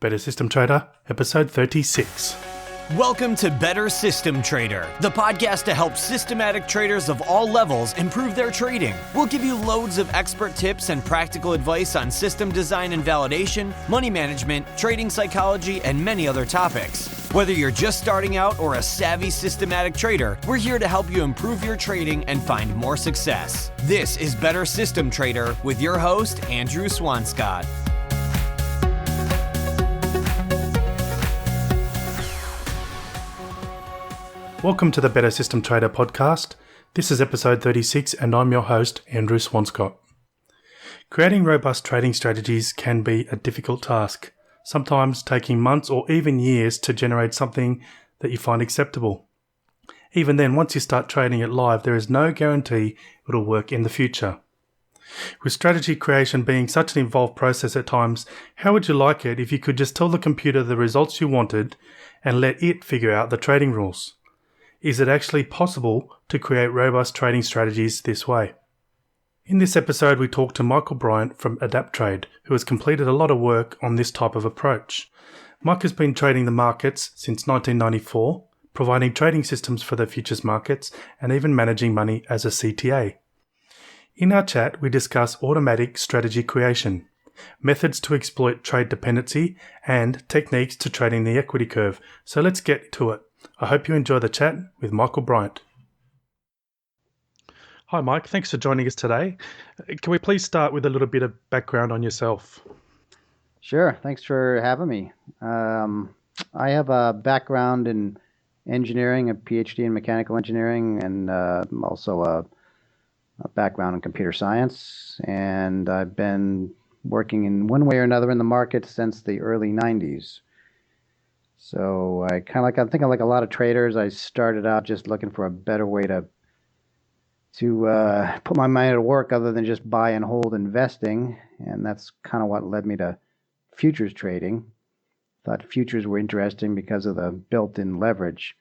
Better System Trader, episode 36. Welcome to Better System Trader, the podcast to help systematic traders of all levels improve their trading. We'll give you loads of expert tips and practical advice on system design and validation, money management, trading psychology, and many other topics. Whether you're just starting out or a savvy systematic trader, we're here to help you improve your trading and find more success. This is Better System Trader with your host, Andrew Swanscott. Welcome to the Better System Trader podcast. This is episode 36 and I'm your host, Andrew Swanscott. Creating robust trading strategies can be a difficult task, sometimes taking months or even years to generate something that you find acceptable. Even then, once you start trading it live, there is no guarantee it'll work in the future. With strategy creation being such an involved process at times, how would you like it if you could just tell the computer the results you wanted and let it figure out the trading rules? Is it actually possible to create robust trading strategies this way? In this episode, we talk to Michael Bryant from Adaptrade, who has completed a lot of work on this type of approach. Mike has been trading the markets since 1994, providing trading systems for the futures markets, and even managing money as a CTA. In our chat, we discuss automatic strategy creation, methods to exploit trade dependency, and techniques to trading the equity curve. So let's get to it. I hope you enjoy the chat with Michael Bryant. Hi Mike, thanks for joining us today. Can we please start with a little bit of background on yourself? Sure, thanks for having me. I have a background in engineering, a PhD in mechanical engineering, and also a background in computer science. And I've been working in one way or another in the market since the early 90s. So I think like a lot of traders, I started out just looking for a better way to put my money to work other than just buy and hold investing. And that's kind of what led me to futures trading. Thought futures were interesting because of the built-in leverage.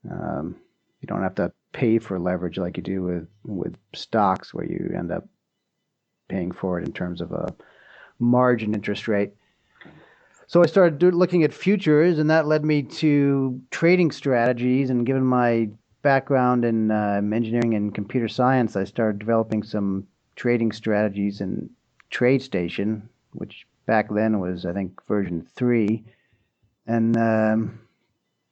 You don't have to pay for leverage like you do with stocks, where you end up paying for it in terms of a margin interest rate. So I started looking at futures, and that led me to trading strategies. And given my background in engineering and computer science, I started developing some trading strategies in TradeStation, which back then was, I think, version 3. And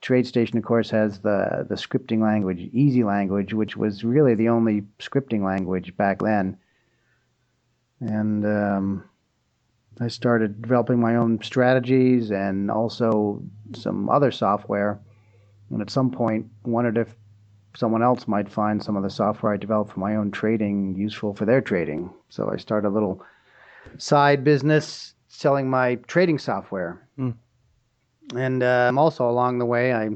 TradeStation, of course, has the scripting language, Easy Language, which was really the only scripting language back then. And I started developing my own strategies and also some other software. And at some point, wondered if someone else might find some of the software I developed for my own trading useful for their trading. So I started a little side business selling my trading software. And also along the way, I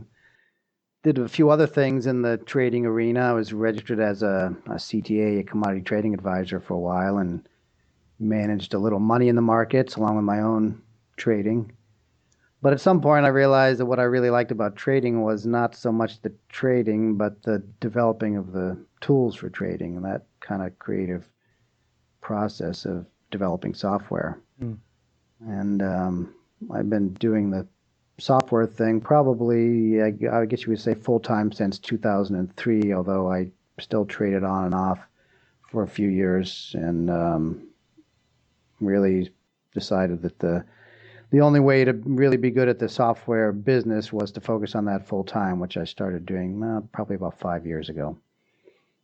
did a few other things in the trading arena. I was registered as a CTA, a commodity trading advisor, for a while, and managed a little money in the markets along with my own trading. But at some point I realized that what I really liked about trading was not so much the trading, but the developing of the tools for trading, and that kind of creative process of developing software. And I've been doing the software thing probably, I guess you would say, full-time since 2003, although I still traded on and off for a few years, and really decided that the only way to really be good at the software business was to focus on that full time, which I started doing probably about 5 years ago.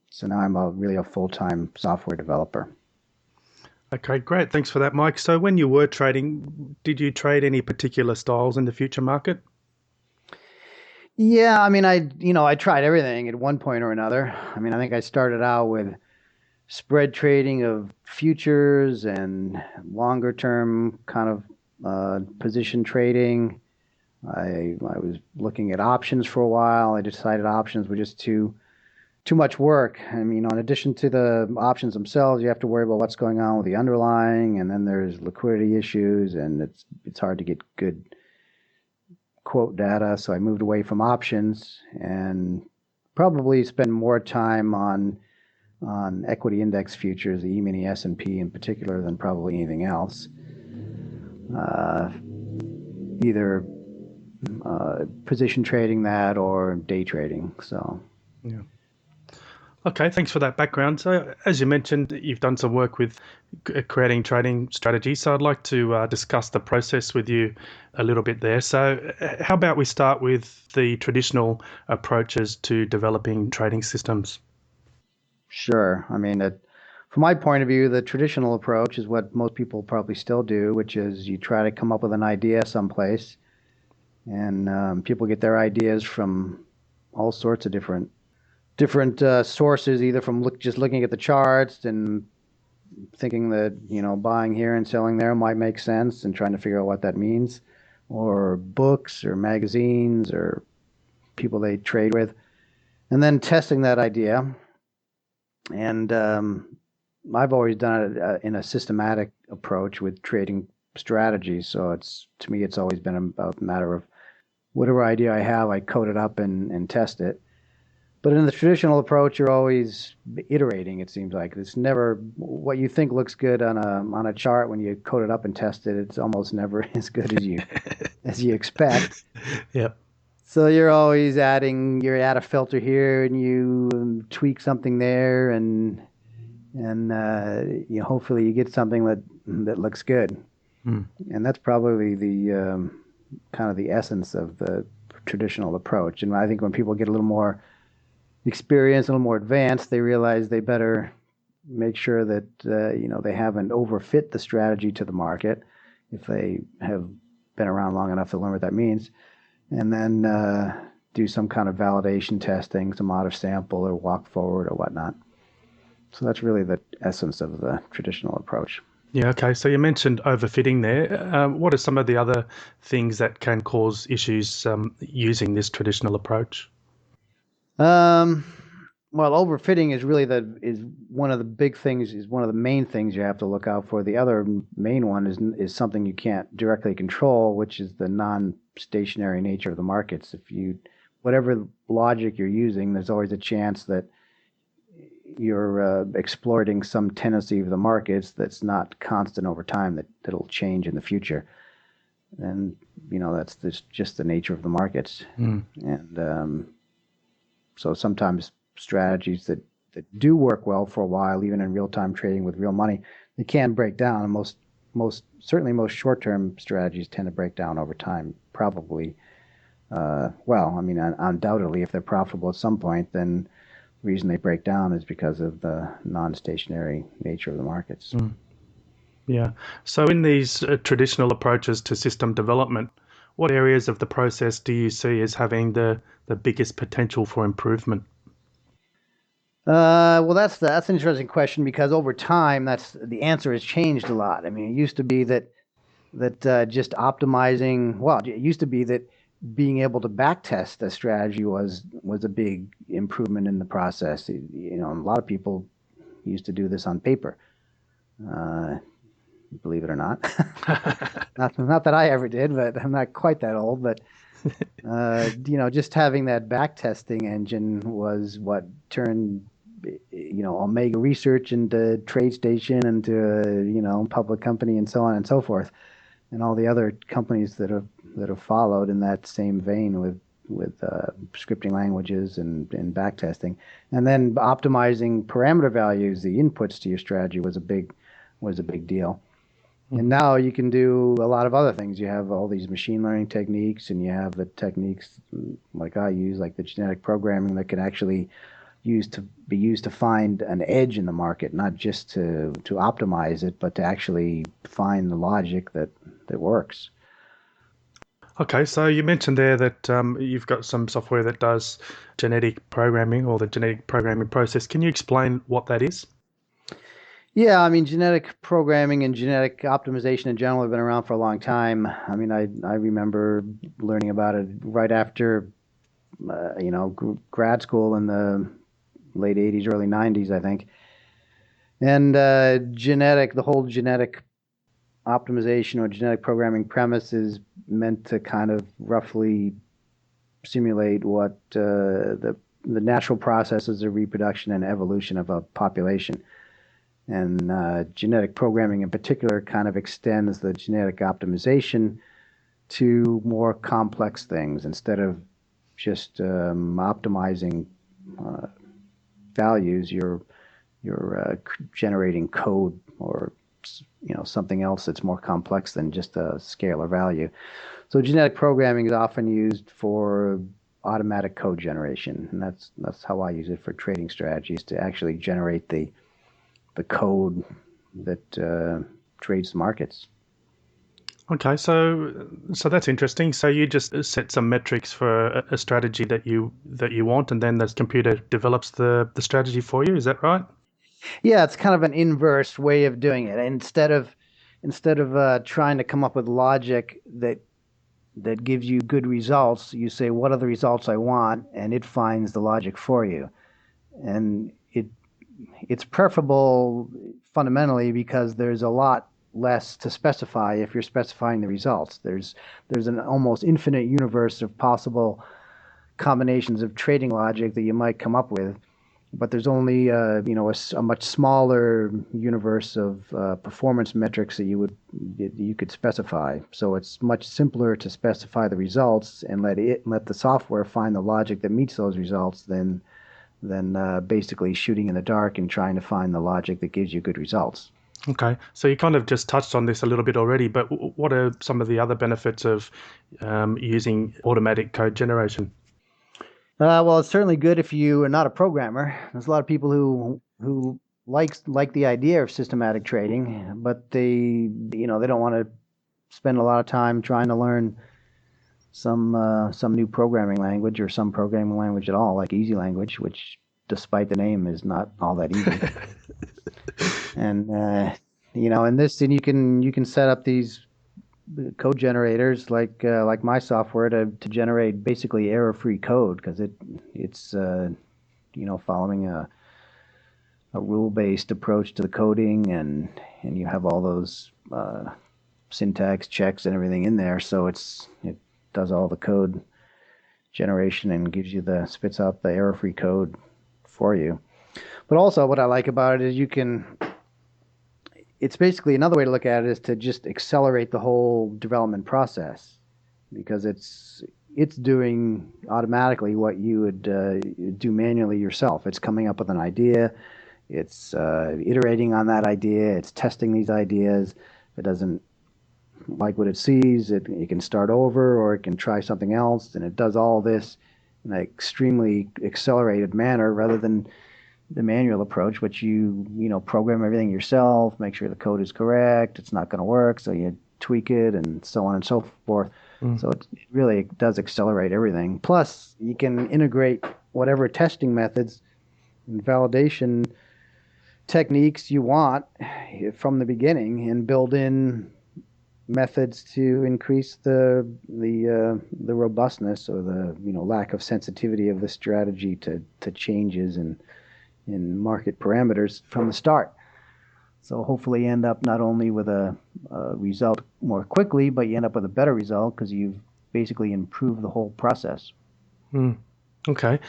So now I'm really a full-time software developer. Okay, great. Thanks for that, Mike. So when you were trading, did you trade any particular styles in the future market? Yeah, I mean, I tried everything at one point or another. I mean, I think I started out with spread trading of futures and longer term kind of position trading. I was looking at options for a while. I decided options were just too much work. I mean, in addition to the options themselves, you have to worry about what's going on with the underlying, and then there's liquidity issues, and it's hard to get good quote data. So I moved away from options and probably spend more time on equity index futures, the E-mini S&P in particular, than probably anything else. either position trading that or day trading. So, Yeah. Okay, thanks for that background. So, as you mentioned, you've done some work with creating trading strategies. So, I'd like to discuss the process with you a little bit there. So, how about we start with the traditional approaches to developing trading systems? sure. I mean, from my point of view, the traditional approach is what most people probably still do, which is you try to come up with an idea someplace, and people get their ideas from all sorts of different sources, either from just looking at the charts and thinking that buying here and selling there might make sense, and trying to figure out what that means, or books or magazines or people they trade with, and then testing that idea. And I've always done it in a systematic approach with trading strategies. So to me, it's always been about a matter of whatever idea I have, I code it up and test it. But in the traditional approach, you're always iterating. It seems like it's never what you think looks good on a chart when you code it up and test it. It's almost never as good as you expect. Yep. So you're always you add a filter here and you tweak something there, and hopefully you get something that looks good. Mm. And that's probably the kind of the essence of the traditional approach. And I think when people get a little more experienced, a little more advanced, they realize they better make sure that they haven't overfit the strategy to the market if they have been around long enough to learn what that means, and then do some kind of validation testing, some out of sample or walk forward or whatnot. So that's really the essence of the traditional approach. Yeah, okay. So you mentioned overfitting there. What are some of the other things that can cause issues using this traditional approach? Well, overfitting is really is one of the big things, is one of the main things you have to look out for. The other main one is something you can't directly control, which is the non-stationary nature of the markets. Whatever logic you're using, there's always a chance that you're exploiting some tendency of the markets that's not constant over time, that'll change in the future. And that's just the nature of the markets. Mm. And so sometimes strategies that do work well for a while, even in real-time trading with real money, they can break down. And most short-term strategies tend to break down over time. Probably, undoubtedly, if they're profitable at some point, then the reason they break down is because of the non-stationary nature of the markets. Mm. Yeah. So in these traditional approaches to system development, what areas of the process do you see as having the biggest potential for improvement? Well, that's an interesting question, because over time, the answer has changed a lot. I mean, it used to be that just optimizing. Well, it used to be that being able to backtest a strategy was a big improvement in the process. A lot of people used to do this on paper. Believe it or not. not that I ever did, but I'm not quite that old. But just having that backtesting engine was what turned Omega Research into TradeStation, into public company, and so on and so forth, and all the other companies that have followed in that same vein with scripting languages and backtesting, and then optimizing parameter values, the inputs to your strategy was a big deal. And now you can do a lot of other things. You have all these machine learning techniques, and you have the techniques like I use, like the genetic programming, that can actually be used to find an edge in the market, not just to optimize it, but to actually find the logic that works. Okay, so you mentioned there that you've got some software that does genetic programming, or the genetic programming process. Can you explain what that is? Yeah, I mean, genetic programming and genetic optimization in general have been around for a long time. I mean, I remember learning about it right after, grad school in the late 80s, early 90s, I think. And the whole genetic optimization or genetic programming premise is meant to kind of roughly simulate what the natural processes of reproduction and evolution of a population. And genetic programming in particular kind of extends the genetic optimization to more complex things instead of just optimizing values. You're generating code or something else that's more complex than just a scalar value. So genetic programming is often used for automatic code generation, and that's how I use it for trading strategies, to actually generate the code that trades the markets. Okay, so that's interesting. So you just set some metrics for a strategy that you want, and then the computer develops the strategy for you. Is that right? Yeah, it's kind of an inverse way of doing it. Instead of trying to come up with logic that gives you good results, you say, what are the results I want, and it finds the logic for you. And it's preferable fundamentally because there's a lot less to specify if you're specifying the results. There's an almost infinite universe of possible combinations of trading logic that you might come up with, but there's only a much smaller universe of performance metrics that you could specify. So it's much simpler to specify the results and let the software find the logic that meets those results than basically shooting in the dark and trying to find the logic that gives you good results. Okay, so you kind of just touched on this a little bit already, but what are some of the other benefits of using automatic code generation? Well, it's certainly good if you are not a programmer. There's a lot of people who like the idea of systematic trading, but they don't want to spend a lot of time trying to learn some new programming language or some programming language at all, like easy language, which, despite the name, is not all that easy. And and you can set up these code generators like my software to generate basically error-free code, because it's following a rule-based approach to the coding, and you have all those syntax checks and everything in there, so it does all the code generation and spits out the error-free code for you. But also, what I like about it is it's basically, another way to look at it is to just accelerate the whole development process, because it's doing automatically what you would do manually yourself. It's coming up with an idea, it's iterating on that idea, it's testing these ideas. If it doesn't like what it sees, it can start over, or it can try something else, and it does all this in an extremely accelerated manner rather than the manual approach, which you program everything yourself, make sure the code is correct, it's not going to work, so you tweak it, and so on and so forth. So it really does accelerate everything. Plus, you can integrate whatever testing methods and validation techniques you want from the beginning, and build in methods to increase the robustness or the lack of sensitivity of the strategy to changes in market parameters from the start. So hopefully you end up not only with a result more quickly, but you end up with a better result because you've basically improved the whole process. Okay.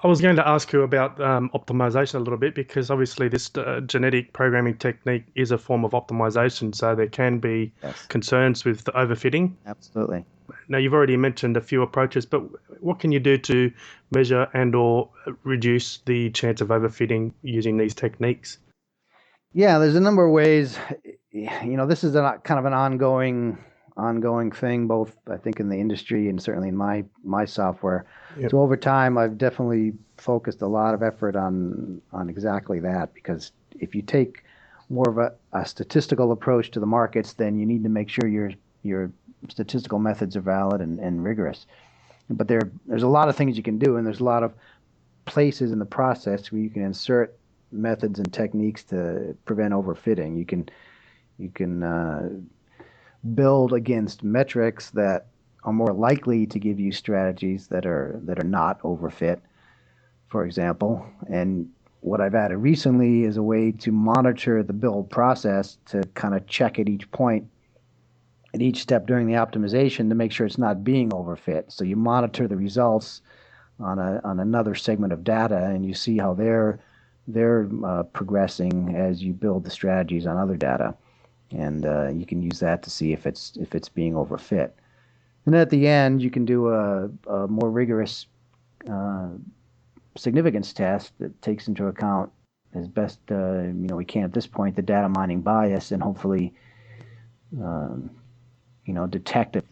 I was going to ask you about optimization a little bit, because obviously this genetic programming technique is a form of optimization, so there can be concerns with the overfitting. Absolutely. Now, you've already mentioned a few approaches, but what can you do to measure and or reduce the chance of overfitting using these techniques? Yeah, there's a number of ways. This is kind of an ongoing thing, both I think in the industry and certainly in my software. Yep. So over time, I've definitely focused a lot of effort on exactly that, because if you take more of a statistical approach to the markets, then you need to make sure your statistical methods are valid and rigorous. But there's a lot of things you can do, and there's a lot of places in the process where you can insert methods and techniques to prevent overfitting. You can build against metrics that are more likely to give you strategies that are not overfit, for example. And what I've added recently is a way to monitor the build process, to kind of check at each point, at each step during the optimization, to make sure it's not being overfit. So you monitor the results on another segment of data, and you see how they're progressing as you build the strategies on other data. and you can use that to see if it's being overfit. And then at the end, you can do a more rigorous significance test that takes into account as best we can at this point the data mining bias, and hopefully detect if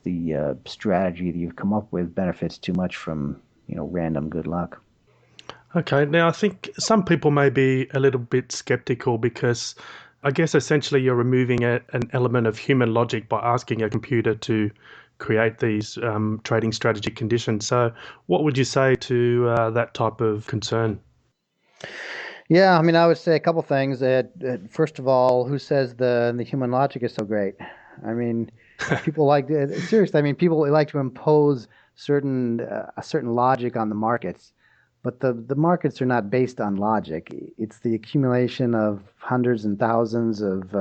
the strategy that you've come up with benefits too much from random good luck. Okay, now I think some people may be a little bit skeptical because I guess essentially you're removing an element of human logic by asking a computer to create these trading strategy conditions. So what would you say to that type of concern? Yeah, I mean, I would say a couple things. First of all, who says the human logic is so great? I mean, people seriously. I mean, people like to impose a certain logic on the markets, but the markets are not based on logic. It's the accumulation of hundreds and thousands of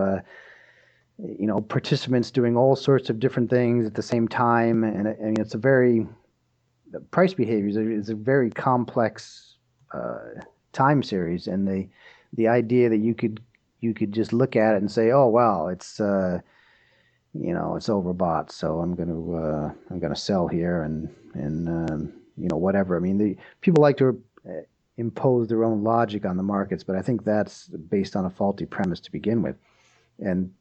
participants doing all sorts of different things at the same time, and I mean, price behavior is a very complex time series, and the idea that you could just look at it and say, oh well, it's it's overbought, so I'm gonna sell here and whatever. I mean, the people like to impose their own logic on the markets, but I think that's based on a faulty premise to begin with. And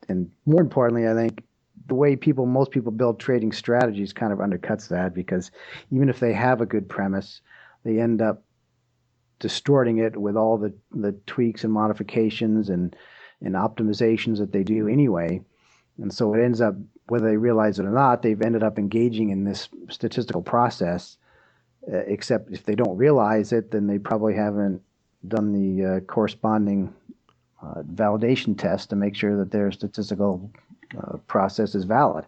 more importantly, I think the way most people build trading strategies kind of undercuts that, because even if they have a good premise, they end up distorting it with all the tweaks and modifications and optimizations that they do anyway. And so it ends up, whether they realize it or not, they've ended up engaging in this statistical process, except if they don't realize it, then they probably haven't done the corresponding validation test to make sure that their statistical process is valid.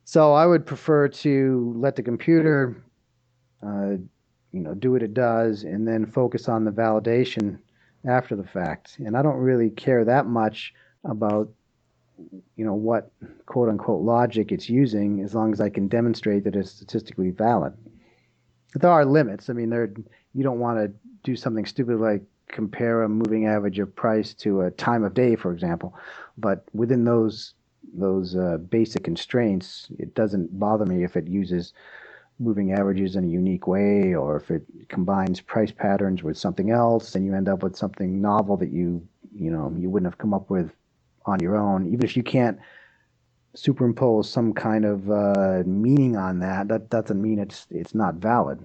So I would prefer to let the computer do what it does, and then focus on the validation after the fact. And I don't really care that much about what quote unquote logic it's using, as long as I can demonstrate that it's statistically valid. But there are limits. I mean, you don't want to do something stupid like compare a moving average of price to a time of day, for example. But within those basic constraints, it doesn't bother me if it uses moving averages in a unique way, or if it combines price patterns with something else, and you end up with something novel that you wouldn't have come up with on your own. Even if you can't superimpose some kind of meaning on that, that doesn't mean it's not valid.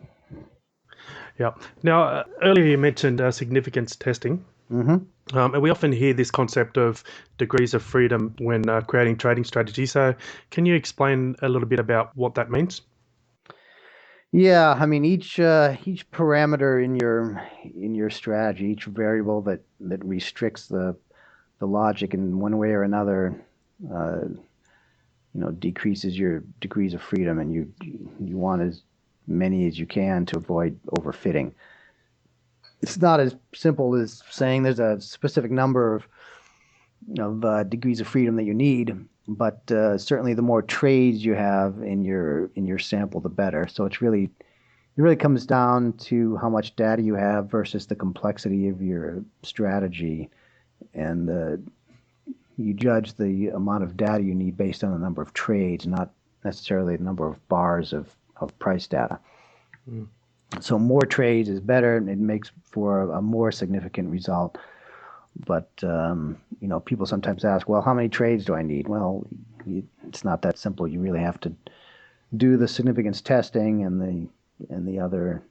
Yeah. Now, earlier you mentioned significance testing. Mm-hmm. And we often hear this concept of degrees of freedom when creating trading strategies. So can you explain a little bit about what that means? Yeah, I mean, each parameter in your strategy, each variable that restricts the logic in one way or another, decreases your degrees of freedom, and you want as many as you can to avoid overfitting. It's not as simple as saying there's a specific number of degrees of freedom that you need, but certainly the more trades you have in your sample, the better. So it really comes down to how much data you have versus the complexity of your strategy, and you judge the amount of data you need based on the number of trades, not necessarily the number of bars of price data. Mm. So more trades is better, and it makes for a more significant result. But people sometimes ask, well, how many trades do I need? Well, it's not that simple. You really have to do the significance testing and the other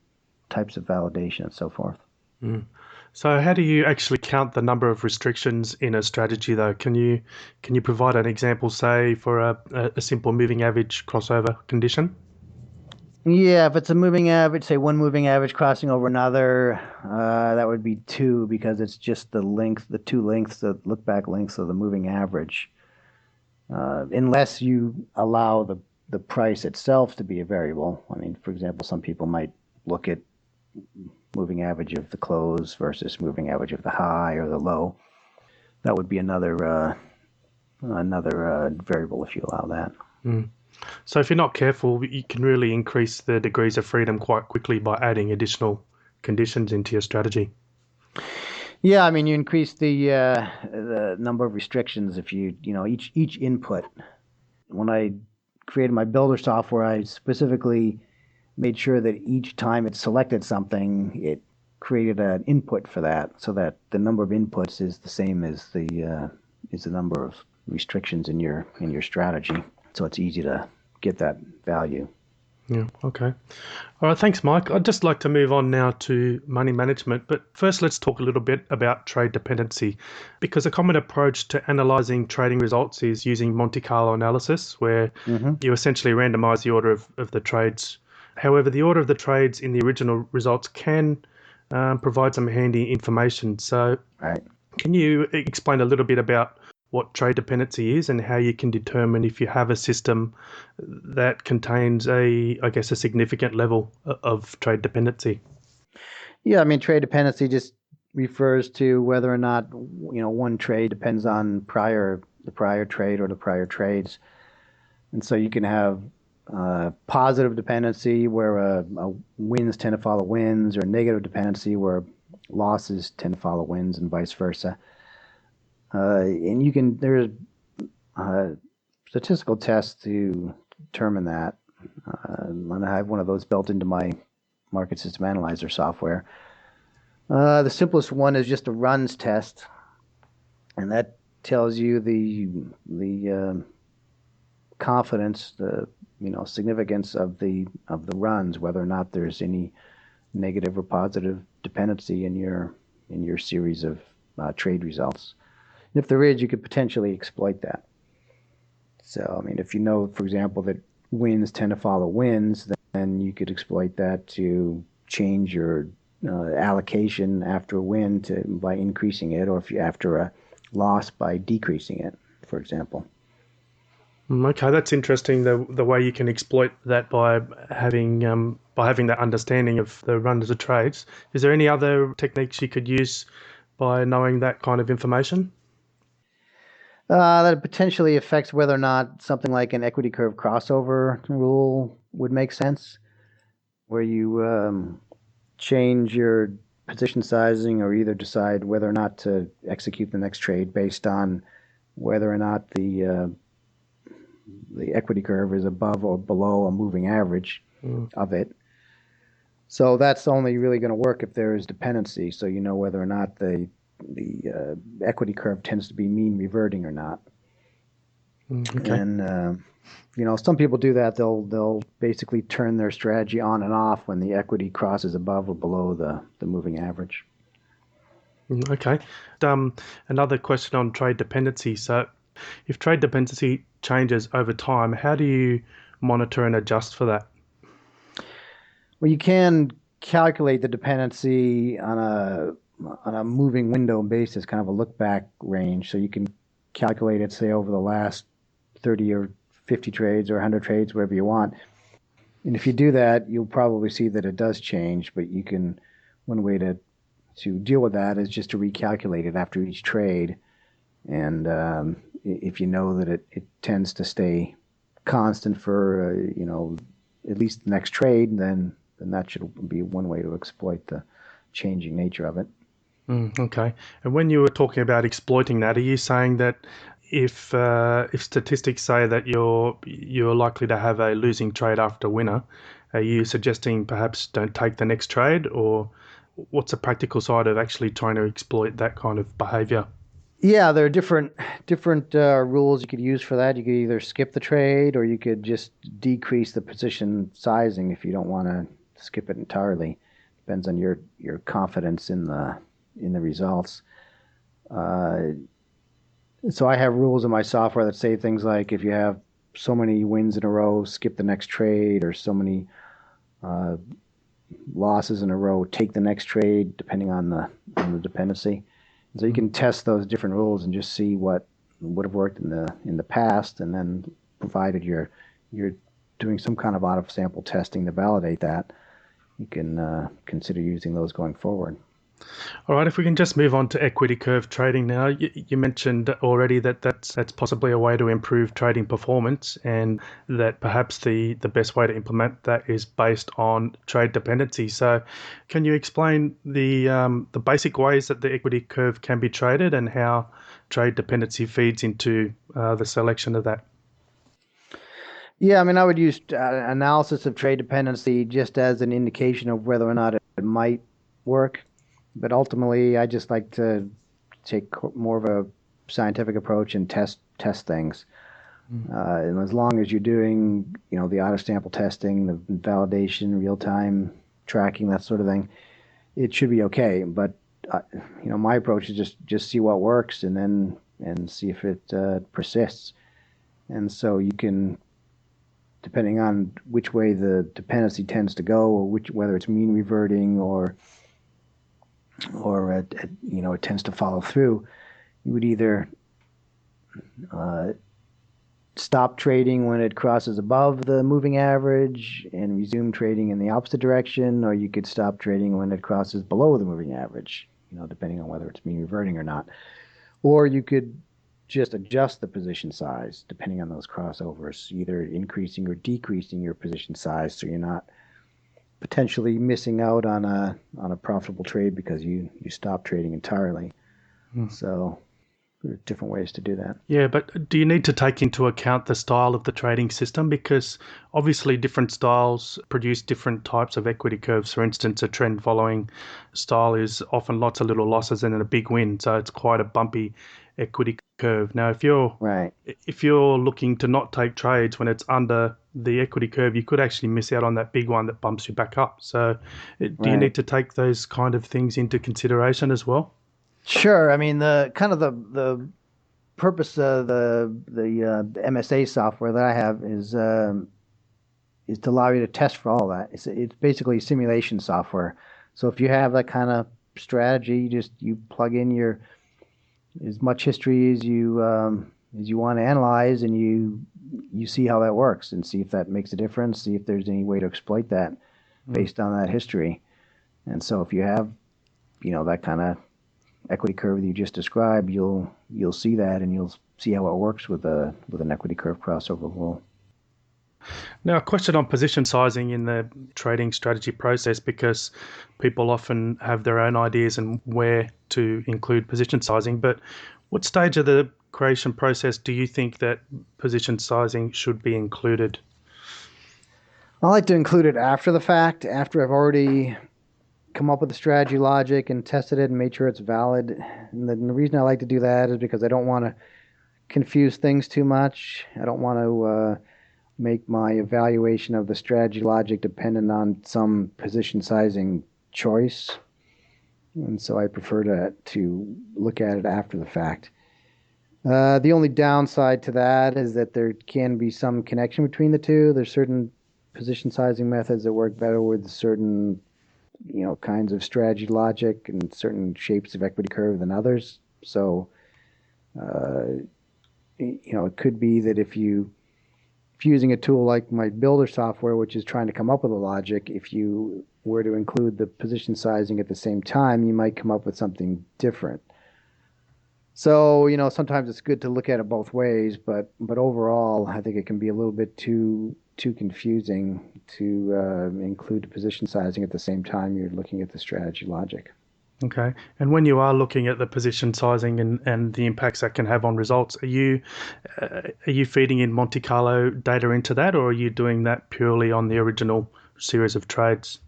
types of validation and so forth. Mm. So how do you actually count the number of restrictions in a strategy, though? Can you provide an example, say, for a simple moving average crossover condition? Yeah, if it's a moving average, say one moving average crossing over another, that would be 2, because it's just the two lengths, the look-back lengths of the moving average. Unless you allow the price itself to be a variable. I mean, for example, some people might look at moving average of the close versus moving average of the high or the low. That would be another variable if you allow that. Mm. So if you're not careful, you can really increase the degrees of freedom quite quickly by adding additional conditions into your strategy. Yeah, I mean, you increase the number of restrictions if each input. When I created my builder software, I specifically made sure that each time it selected something, it created an input for that, so that the number of inputs is the same as the number of restrictions in your strategy. So it's easy to get that value. Yeah, okay. All right, thanks, Mike. I'd just like to move on now to money management, but first let's talk a little bit about trade dependency, because a common approach to analysing trading results is using Monte Carlo analysis, where Hmm. you essentially randomise the order of the trades. However, the order of the trades in the original results can provide some handy information. So Right. can you explain a little bit about what trade dependency is and how you can determine if you have a system that contains a significant level of trade dependency? Yeah, I mean, trade dependency just refers to whether or not one trade depends on the prior trade or the prior trades. And so you can have positive dependency where wins tend to follow wins, or negative dependency where losses tend to follow wins, and vice versa. And there's statistical tests to determine that. And I have one of those built into my market system analyzer software. The simplest one is just a runs test, and that tells you the confidence, the significance of the runs, whether or not there's any negative or positive dependency in your series of trade results. And if there is, you could potentially exploit that. So, I mean, if you know, for example, that wins tend to follow wins, then you could exploit that to change your allocation after a win by increasing it, or if you after a loss by decreasing it, for example. Okay, that's interesting. The way you can exploit that by having that understanding of the runs of trades. Is there any other techniques you could use by knowing that kind of information? That potentially affects whether or not something like an equity curve crossover rule would make sense, where you change your position sizing or either decide whether or not to execute the next trade based on whether or not the equity curve is above or below a moving average of it. So that's only really going to work if there is dependency. So you know whether or not the equity curve tends to be mean reverting or not. Okay. And some people do that. They'll basically turn their strategy on and off when the equity crosses above or below the moving average. Okay. Another question on trade dependency. So, if trade dependency changes over time, how do you monitor and adjust for that? Well, you can calculate the dependency on a moving window basis, kind of a look back range. So you can calculate it, say, over the last 30 or 50 trades or 100 trades, whatever you want. And if you do that, you'll probably see that it does change. But one way to deal with that is just to recalculate it after each trade. And if you know that it tends to stay constant for at least the next trade, then that should be one way to exploit the changing nature of it. Okay. And when you were talking about exploiting that, are you saying that if statistics say that you're likely to have a losing trade after winner, are you suggesting perhaps don't take the next trade, or what's the practical side of actually trying to exploit that kind of behavior? Yeah, there are different rules you could use for that. You could either skip the trade, or you could just decrease the position sizing if you don't want to skip it entirely. Depends on your confidence in the results. So I have rules in my software that say things like if you have so many wins in a row, skip the next trade, or so many losses in a row, take the next trade, depending on the dependency. So you can test those different rules and just see what would have worked in the past, and then provided you're doing some kind of out of sample testing to validate that, you can consider using those going forward. All right, if we can just move on to equity curve trading now. You mentioned already that that's possibly a way to improve trading performance, and that perhaps the best way to implement that is based on trade dependency. So, can you explain the basic ways that the equity curve can be traded and how trade dependency feeds into the selection of that? Yeah, I mean, I would use analysis of trade dependency just as an indication of whether or not it might work. But ultimately, I just like to take more of a scientific approach and test things. And as long as you're doing, the auto sample testing, the validation, real time tracking, that sort of thing, it should be okay. But my approach is just see what works and see if it persists. And so you can, depending on which way the dependency tends to go, or whether it's mean reverting or it tends to follow through, you would either stop trading when it crosses above the moving average and resume trading in the opposite direction, or you could stop trading when it crosses below the moving average, depending on whether it's mean reverting or not. Or you could just adjust the position size depending on those crossovers, either increasing or decreasing your position size so you're not potentially missing out on a profitable trade because you stop trading entirely. So there are different ways to do that. Yeah, but do you need to take into account the style of the trading system? Because obviously different styles produce different types of equity curves. For instance, a trend following style is often lots of little losses and then a big win. So it's quite a bumpy equity curve. Now, Right. if you're looking to not take trades when it's under the equity curve, you could actually miss out on that big one that bumps you back up. So do you Right. need to take those kind of things into consideration as well? Sure. I mean, the purpose of the MSA software that I have is to allow you to test for all that. It's basically simulation software. So if you have that kind of strategy, you plug in your as much history as you want to analyze, and you see how that works and see if that makes a difference. See if there's any way to exploit that based on that history. And so if you have that kind of equity curve that you just described, you'll see that, and you'll see how it works with an equity curve crossover rule. Now, a question on position sizing in the trading strategy process, because people often have their own ideas and where to include position sizing. But what stage of the creation process do you think that position sizing should be included? I like to include it after the fact, after I've already come up with the strategy logic and tested it and made sure it's valid. And the reason I like to do that is because I don't want to confuse things too much. I don't want to make my evaluation of the strategy logic dependent on some position sizing choice. And so I prefer to look at it after the fact. The only downside to that is that there can be some connection between the two. There's certain position sizing methods that work better with certain kinds of strategy logic and certain shapes of equity curve than others. So it could be that if you're using a tool like my builder software, which is trying to come up with a logic, if you were to include the position sizing at the same time, you might come up with something different. So, sometimes it's good to look at it both ways, but overall, I think it can be a little bit too confusing to include the position sizing at the same time you're looking at the strategy logic. Okay. And when you are looking at the position sizing and the impacts that can have on results, are you feeding in Monte Carlo data into that, or are you doing that purely on the original series of trades?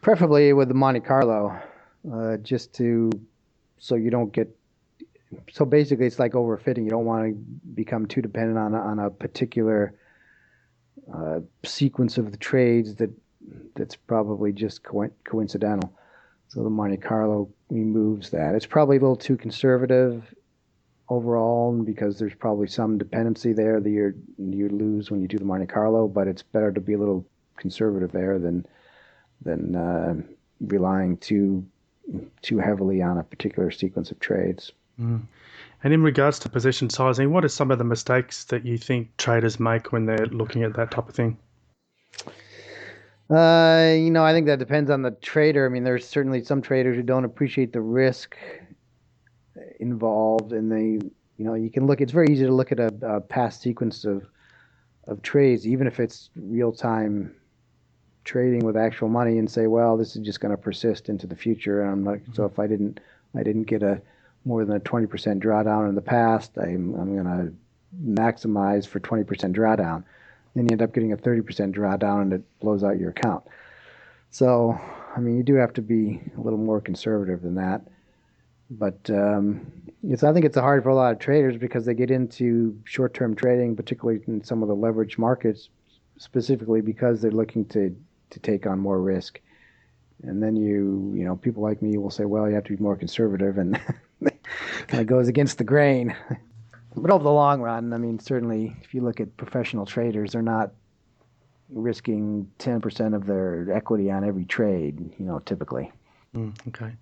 Preferably with the Monte Carlo, so you don't get. So basically, it's like overfitting. You don't want to become too dependent on a particular sequence of the trades that's probably just coincidental. So the Monte Carlo removes that. It's probably a little too conservative overall because there's probably some dependency there that you lose when you do the Monte Carlo, but it's better to be a little conservative there than relying too heavily on a particular sequence of trades. And in regards to position sizing, what are some of the mistakes that you think traders make when they're looking at that type of thing? I think that depends on the trader. I mean, there's certainly some traders who don't appreciate the risk involved, and you can look. It's very easy to look at a past sequence of trades, even if it's real time trading with actual money, and say, well, this is just going to persist into the future. And I'm like, so if I didn't get a more than a 20% drawdown in the past, I'm going to maximize for 20% drawdown. Then you end up getting a 30% drawdown, and it blows out your account. So, I mean, you do have to be a little more conservative than that. But I think it's hard for a lot of traders because they get into short-term trading, particularly in some of the leverage markets, specifically because they're looking to take on more risk. And then people like me will say, well, you have to be more conservative, and kind of goes against the grain. But over the long run, I mean, certainly if you look at professional traders, they're not risking 10% of their equity on every trade, typically. Okay.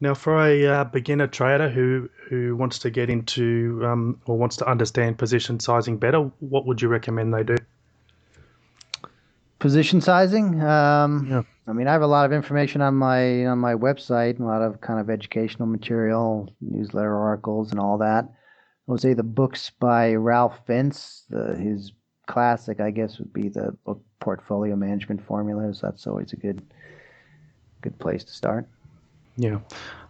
Now, for a beginner trader who wants to get into or wants to understand position sizing better, what would you recommend they do? Position sizing. Yeah. I mean, I have a lot of information on my website, a lot of kind of educational material, newsletter articles, and all that. I would say the books by Ralph Vince, his classic, I guess, would be the book Portfolio Management Formulas. That's always a good place to start. Yeah.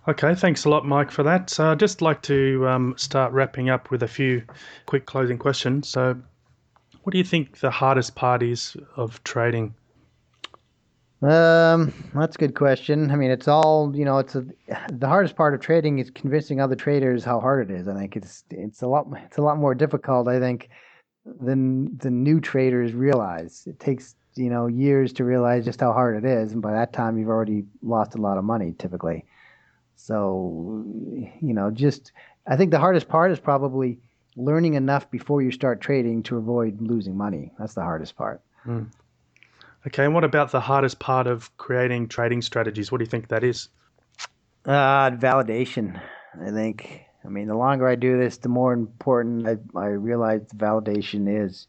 Okay, thanks a lot, Mike, for that. So I'd just like to start wrapping up with a few quick closing questions. So what do you think the hardest part is of trading? That's a good question. I mean, it's all, the hardest part of trading is convincing other traders how hard it is. I think it's a lot more difficult, I think, than the new traders realize. It takes, years to realize just how hard it is, and by that time you've already lost a lot of money typically. So, I think the hardest part is probably learning enough before you start trading to avoid losing money. That's the hardest part. Okay, and what about the hardest part of creating trading strategies? What do you think that is? Validation, I think. I mean, the longer I do this, the more important I realize the validation is.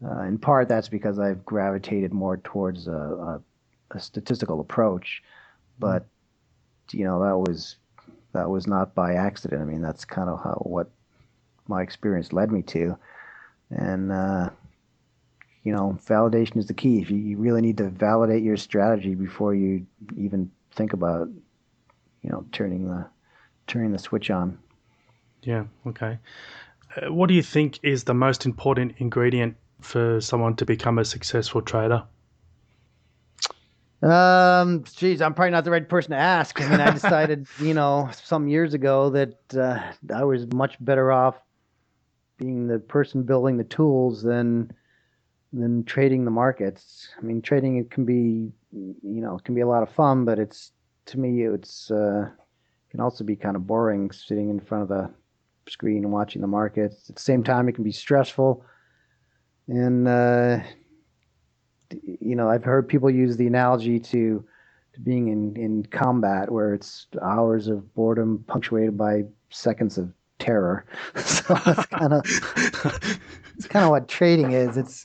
In part, that's because I've gravitated more towards a statistical approach, but that was not by accident. I mean, that's kind of what my experience led me to, and validation is the key. If you really need to validate your strategy before you even think about turning the switch on. Yeah. Okay. What do you think is the most important ingredient for someone to become a successful trader? Geez, I'm probably not the right person to ask. I mean, I decided, some years ago that I was much better off being the person building the tools than trading the markets. I mean, trading it can be, it can be a lot of fun, but to me, it's can also be kind of boring sitting in front of the screen and watching the markets. At the same time, it can be stressful. And, I've heard people use the analogy to being in combat, where it's hours of boredom punctuated by seconds of terror. So it's kind of what trading is.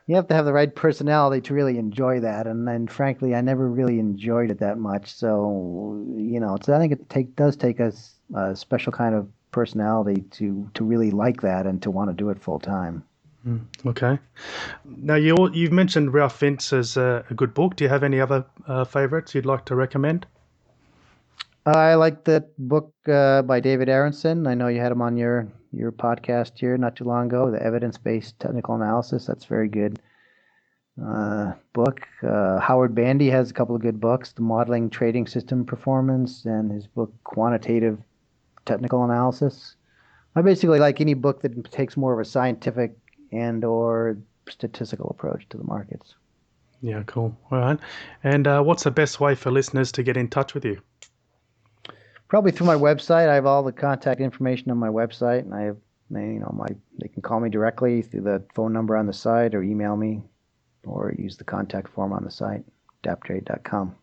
You have to have the right personality to really enjoy that, and frankly, I never really enjoyed it that much. So so I think it does take a special kind of personality to really like that and to want to do it full time. Okay. Now, you've mentioned Ralph Vince as a good book. Do you have any other favorites you'd like to recommend? I like that book by David Aronson. I know you had him on your podcast here not too long ago, the Evidence-Based Technical Analysis. That's a very good book. Howard Bandy has a couple of good books, The Modeling Trading System Performance and his book Quantitative Technical Analysis. I basically like any book that takes more of a scientific and or statistical approach to the markets. Yeah, cool. All right. And what's the best way for listeners to get in touch with you? Probably through my website. I have all the contact information on my website, and I have, they can call me directly through the phone number on the site, or email me, or use the contact form on the site, adaptrade.com.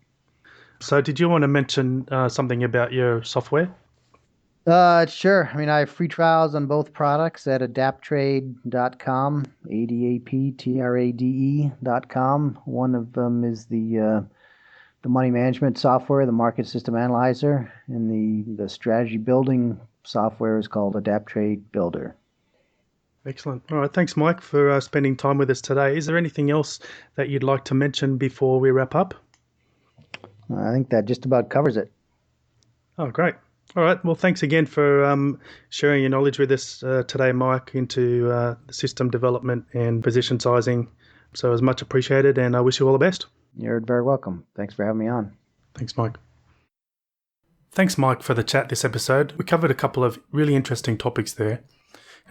So, did you want to mention something about your software? Sure. I mean, I have free trials on both products at adaptrade.com, ADAPTRADE.com. One of them is the money management software, the market system analyzer, and the strategy building software is called Adaptrade Builder. Excellent. All right. Thanks, Mike, for spending time with us today. Is there anything else that you'd like to mention before we wrap up? I think that just about covers it. Oh, great. All right. Well, thanks again for sharing your knowledge with us today, Mike, into the system development and position sizing. So it was much appreciated, and I wish you all the best. You're very welcome. Thanks for having me on. Thanks, Mike. Thanks, Mike, for the chat this episode. We covered a couple of really interesting topics there.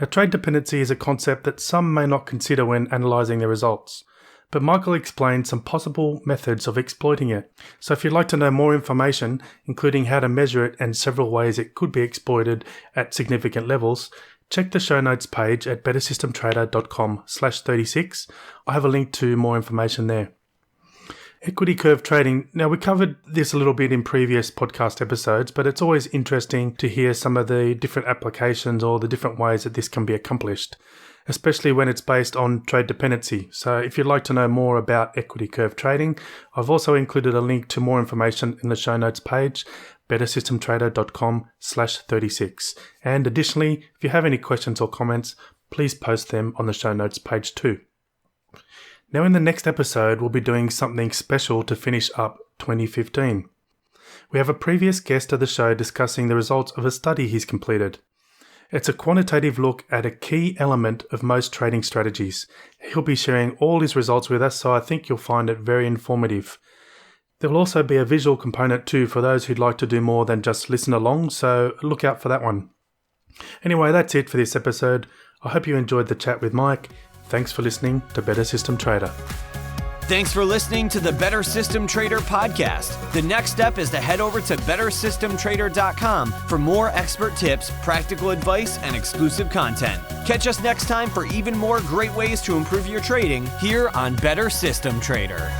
Now, trade dependency is a concept that some may not consider when analysing their results, but Michael explained some possible methods of exploiting it. So if you'd like to know more information, including how to measure it and several ways it could be exploited at significant levels, check the show notes page at bettersystemtrader.com/36. I have a link to more information there. Equity curve trading. Now, we covered this a little bit in previous podcast episodes, but it's always interesting to hear some of the different applications or the different ways that this can be accomplished, especially when it's based on trade dependency. So if you'd like to know more about equity curve trading, I've also included a link to more information in the show notes page, bettersystemtrader.com/36. And additionally, if you have any questions or comments, please post them on the show notes page too. Now, in the next episode, we'll be doing something special to finish up 2015. We have a previous guest of the show discussing the results of a study he's completed. It's a quantitative look at a key element of most trading strategies. He'll be sharing all his results with us, so I think you'll find it very informative. There will also be a visual component too for those who'd like to do more than just listen along, so look out for that one. Anyway, that's it for this episode. I hope you enjoyed the chat with Mike. Thanks for listening to Better System Trader. Thanks for listening to the Better System Trader podcast. The next step is to head over to bettersystemtrader.com for more expert tips, practical advice, and exclusive content. Catch us next time for even more great ways to improve your trading here on Better System Trader.